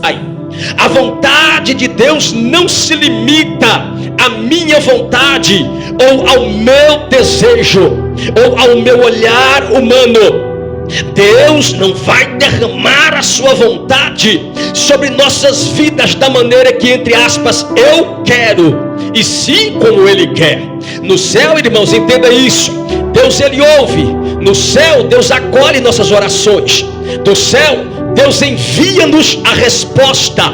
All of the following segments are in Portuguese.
Pai. A vontade de Deus não se limita à minha vontade, ou ao meu desejo, ou ao meu olhar humano. Deus não vai derramar a sua vontade sobre nossas vidas da maneira que, entre aspas, eu quero, e sim como Ele quer. No céu, irmãos, entenda isso, Deus, Ele ouve. No céu, Deus acolhe nossas orações. Do céu, Deus envia-nos a resposta.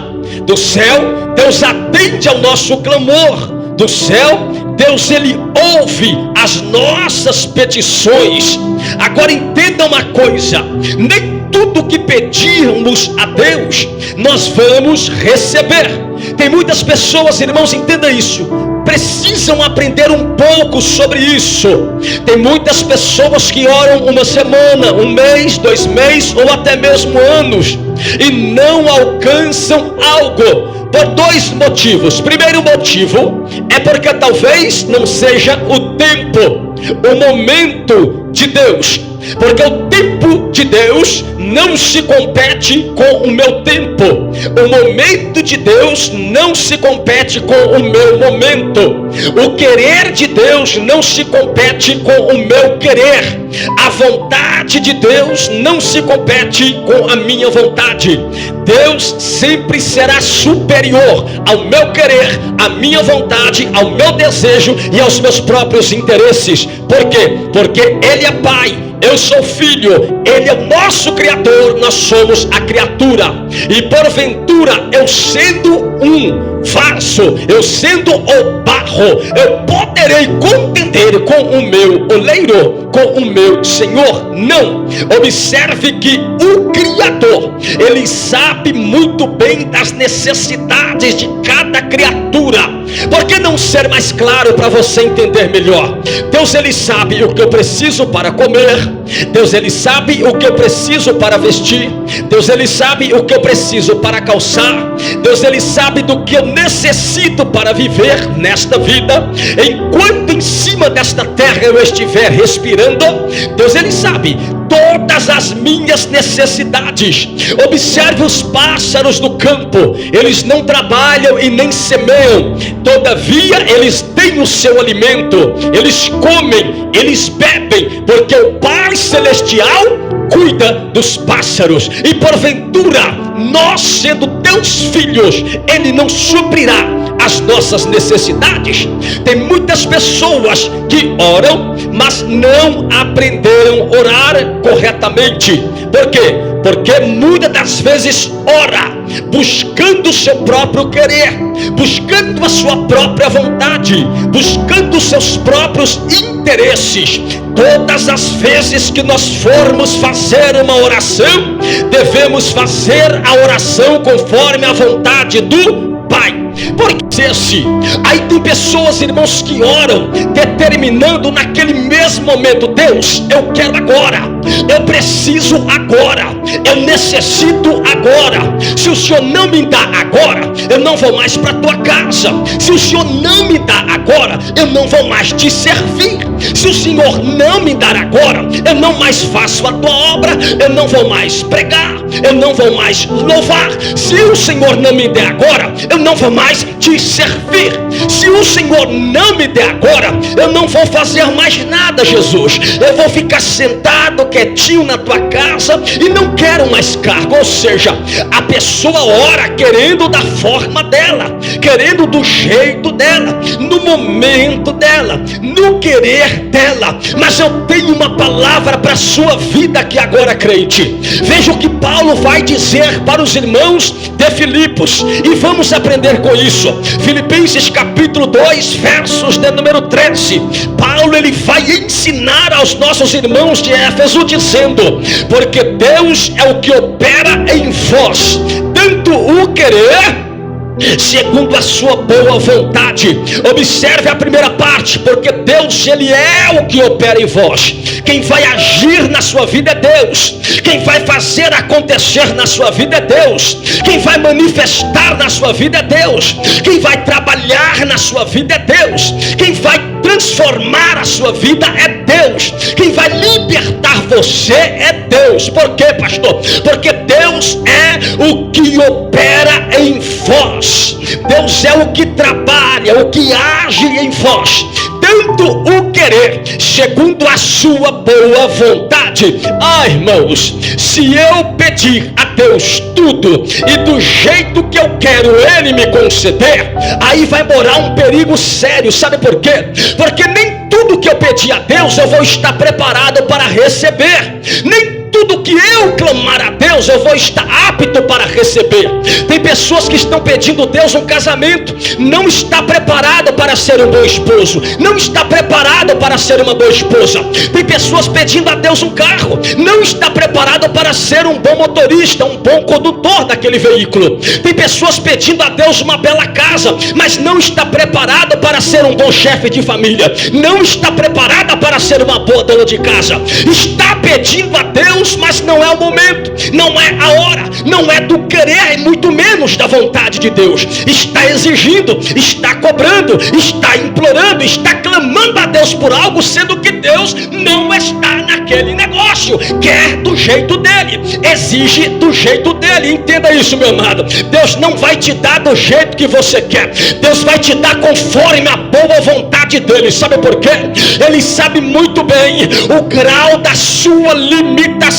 Do céu, Deus atende ao nosso clamor. Do céu, Deus, Ele ouve as nossas petições. Agora entenda uma coisa: nem tudo que pedirmos a Deus nós vamos receber. Tem muitas pessoas, irmãos, entenda isso, precisam aprender um pouco sobre isso. Tem muitas pessoas que oram uma semana, um mês, 2 meses ou até mesmo anos, e não alcançam algo, por 2 motivos. Primeiro motivo é porque talvez não seja o tempo, o momento de Deus. Porque o tempo de Deus não se compete com o meu tempo. O momento de Deus não se compete com o meu momento. O querer de Deus não se compete com o meu querer. A vontade de Deus não se compete com a minha vontade. Deus sempre será superior ao meu querer, à minha vontade, ao meu desejo e aos meus próprios interesses. Por quê? Porque Ele é Pai, eu sou filho, Ele é o nosso Criador, nós somos a criatura. E porventura, eu sendo um vaso, eu sendo o barro, eu poderei contender com o meu oleiro, com o meu Senhor? Não. Observe que o Criador, Ele sabe muito bem das necessidades de cada criatura. Por que não ser mais claro para você entender melhor? Deus, Ele sabe o que eu preciso para comer. Deus, Ele sabe o que eu preciso para vestir. Deus, Ele sabe o que eu preciso para calçar. Deus, Ele sabe do que eu necessito para viver nesta vida. Enquanto em cima desta terra eu estiver respirando, Deus, Ele sabe todas as minhas necessidades. Observe os pássaros do campo, eles não trabalham e nem semeiam, todavia eles têm o seu alimento, eles comem, eles bebem, porque o Pai Celestial cuida dos pássaros. E porventura, nós sendo Deus filhos, Ele não suprirá as nossas necessidades? Tem muitas pessoas que oram, mas não aprenderam a orar corretamente. Por quê? Porque muitas das vezes ora buscando o seu próprio querer, buscando a sua própria vontade, buscando os seus próprios interesses. Todas as vezes que nós formos fazer uma oração, devemos fazer a oração conforme a vontade do Pai. Porque aí tem pessoas, irmãos, que oram determinando naquele mesmo momento: Deus, eu quero agora, eu preciso agora, eu necessito agora. Se o Senhor não me dá agora, eu não vou mais para a tua casa. Se o Senhor não me dá agora, eu não vou mais te servir. Se o Senhor não me dar agora, eu não mais faço a tua obra, eu não vou mais pregar, eu não vou mais louvar. Se o Senhor não me der agora, eu não vou mais te servir. Se o Senhor não me der agora, eu não vou fazer mais nada, Jesus. Eu vou ficar sentado quietinho na tua casa e não quero mais cargo. Ou seja, a pessoa ora querendo da forma dela, querendo do jeito dela, no momento dela, no querer dela. Mas eu tenho uma palavra para a sua vida aqui agora, crente. Veja o que Paulo vai dizer para os irmãos de Filipos, e vamos aprender com isso. Filipenses capítulo 2, versos de número 13. Paulo, ele vai ensinar aos nossos irmãos de Éfeso dizendo: porque Deus é o que opera em vós, tanto o querer segundo a sua boa vontade. Observe a primeira parte: porque Deus, Ele é o que opera em vós. Quem vai agir na sua vida é Deus. Quem vai fazer acontecer na sua vida é Deus. Quem vai manifestar na sua vida é Deus. Quem vai trabalhar na sua vida é Deus. Quem vai transformar a sua vida é Deus. Quem vai libertar você é Deus. Por quê, pastor? Porque Deus é o que e opera em vós. Deus é o que trabalha, o que age em vós, tanto o querer, segundo a sua boa vontade. Irmãos, se eu pedir a Deus tudo e do jeito que eu quero Ele me conceder, aí vai morar um perigo sério. Sabe por quê? Porque nem tudo que eu pedir a Deus eu vou estar preparado para receber. Nem tudo que eu clamar a Deus eu vou estar apto para receber. Tem pessoas que estão pedindo a Deus um casamento, não está preparado para ser um bom esposo, não está preparado para ser uma boa esposa. Tem pessoas pedindo a Deus um carro, não está preparado para ser um bom motorista, um bom condutor daquele veículo. Tem pessoas pedindo a Deus uma bela casa, mas não está preparado para ser um bom chefe de família, não está preparada para ser uma boa dona de casa. Está pedindo a Deus, mas não é o momento, não é a hora, não é do querer, muito menos da vontade de Deus. Está exigindo, está cobrando, está implorando, está clamando a Deus por algo, sendo que Deus não está naquele negócio. Quer do jeito dele, exige do jeito dele. Entenda isso, meu amado. Deus não vai te dar do jeito que você quer, Deus vai te dar conforme a boa vontade dele. Sabe por quê? Ele sabe muito bem o grau da sua limitação.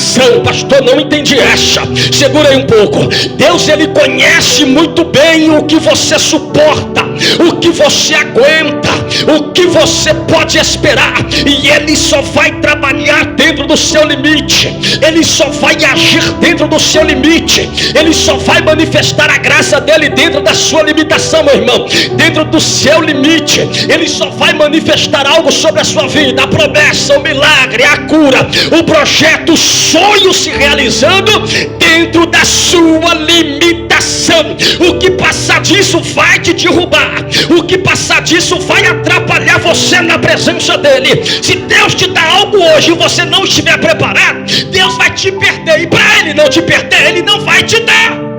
Pastor, não entendi essa. Segura aí um pouco. Deus, ele conhece muito bem o que você suporta, o que você aguenta, o que você pode esperar, e ele só vai trabalhar dentro do seu limite, ele só vai agir dentro do seu limite, ele só vai manifestar a graça dele dentro da sua limitação, meu irmão, dentro do seu limite. Ele só vai manifestar algo sobre a sua vida, a promessa, o milagre, a cura, o projeto, o sonho se realizando dentro da sua limitação. O que passar disso vai te derrubar, o que passar disso vai atrapalhar você na presença dele. Se Deus te dá algo hoje e você não estiver preparado, Deus vai te perder, e para ele não te perder, ele não vai te dar.